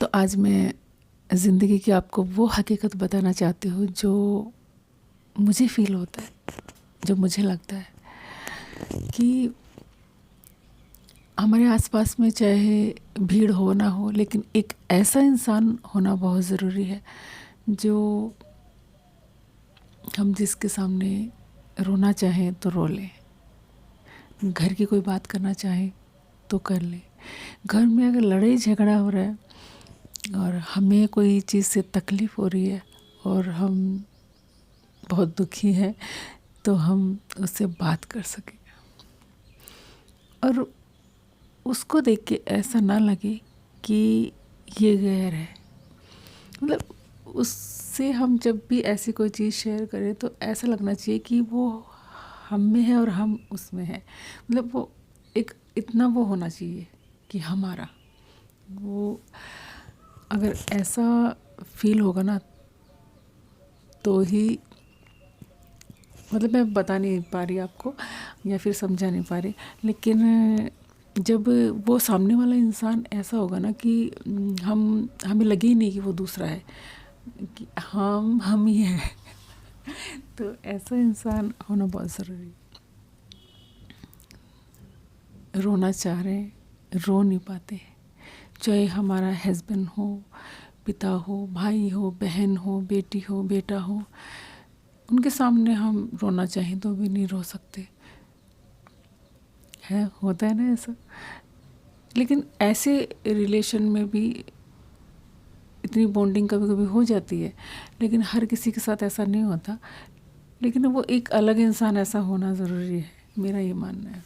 तो आज मैं ज़िंदगी की आपको वो हकीकत बताना चाहती हूँ जो मुझे फ़ील होता है, जो मुझे लगता है कि हमारे आसपास में चाहे भीड़ हो ना हो, लेकिन एक ऐसा इंसान होना बहुत ज़रूरी है जो हम जिसके सामने रोना चाहें तो रो लें, घर की कोई बात करना चाहें तो कर लें। घर में अगर लड़ाई झगड़ा हो रहा है और हमें कोई चीज़ से तकलीफ़ हो रही है और हम बहुत दुखी हैं, तो हम उससे बात कर सकें और उसको देख के ऐसा ना लगे कि ये गैर है। मतलब उससे हम जब भी ऐसी कोई चीज़ शेयर करें तो ऐसा लगना चाहिए कि वो हम में है और हम उसमें हैं। मतलब वो एक इतना वो होना चाहिए कि हमारा वो, अगर ऐसा फील होगा ना तो ही, मतलब मैं बता नहीं पा रही आपको या फिर समझा नहीं पा रही, लेकिन जब वो सामने वाला इंसान ऐसा होगा ना कि हमें लगे ही नहीं कि वो दूसरा है, कि हम ही हैं तो ऐसा इंसान होना बहुत ज़रूरी है। रोना चाह रहे हैं, रो नहीं पाते, चाहे हमारा हस्बैंड हो, पिता हो, भाई हो, बहन हो, बेटी हो, बेटा हो, उनके सामने हम रोना चाहें तो भी नहीं रो सकते है, होता है ना ऐसा। लेकिन ऐसे रिलेशन में भी इतनी बॉन्डिंग कभी कभी हो जाती है, लेकिन हर किसी के साथ ऐसा नहीं होता। लेकिन वो एक अलग इंसान ऐसा होना ज़रूरी है, मेरा ये मानना है।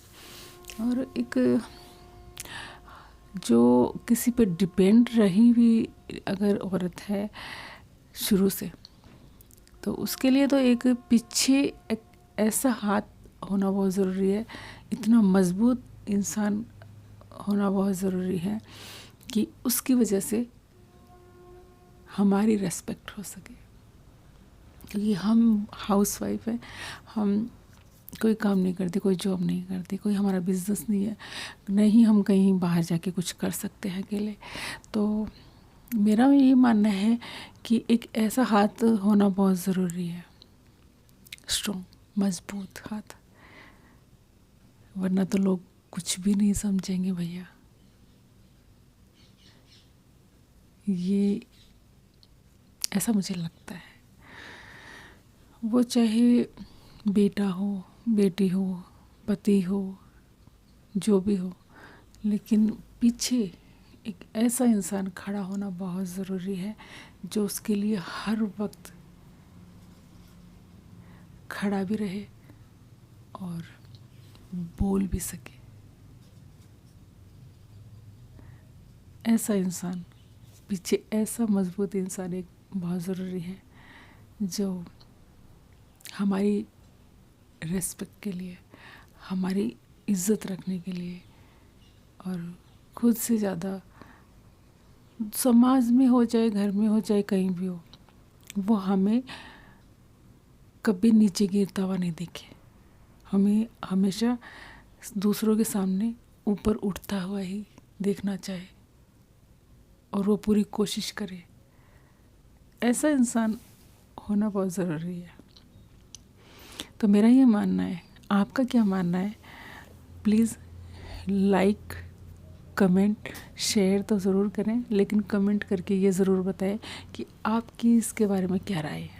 और एक जो किसी पे डिपेंड रही हुई अगर औरत है शुरू से, तो उसके लिए तो एक पीछे एक ऐसा हाथ होना बहुत ज़रूरी है, इतना मज़बूत इंसान होना बहुत ज़रूरी है कि उसकी वजह से हमारी रेस्पेक्ट हो सके। क्योंकि हम हाउसवाइफ है, हम कोई काम नहीं करते, कोई जॉब नहीं करते, कोई हमारा बिजनेस नहीं है, नहीं हम कहीं बाहर जाके कुछ कर सकते हैं अकेले। तो मेरा ये मानना है कि एक ऐसा हाथ होना बहुत ज़रूरी है, स्ट्रॉन्ग मजबूत हाथ, वरना तो लोग कुछ भी नहीं समझेंगे भैया। ये ऐसा मुझे लगता है। वो चाहे बेटा हो, बेटी हो, पति हो, जो भी हो, लेकिन पीछे एक ऐसा इंसान खड़ा होना बहुत ज़रूरी है जो उसके लिए हर वक्त खड़ा भी रहे और बोल भी सके। ऐसा इंसान, पीछे ऐसा मजबूत इंसान एक बहुत ज़रूरी है जो हमारी रेस्पेक्ट के लिए, हमारी इज़्ज़त रखने के लिए और खुद से ज़्यादा समाज में हो, चाहे घर में हो, चाहे कहीं भी हो, वो हमें कभी नीचे गिरता हुआ नहीं देखे, हमें हमेशा दूसरों के सामने ऊपर उठता हुआ ही देखना चाहे और वो पूरी कोशिश करे। ऐसा इंसान होना बहुत ज़रूरी है। तो मेरा ये मानना है, आपका क्या मानना है? प्लीज़ लाइक, कमेंट, शेयर तो ज़रूर करें, लेकिन कमेंट करके ये ज़रूर बताएं कि आपकी इसके बारे में क्या राय है।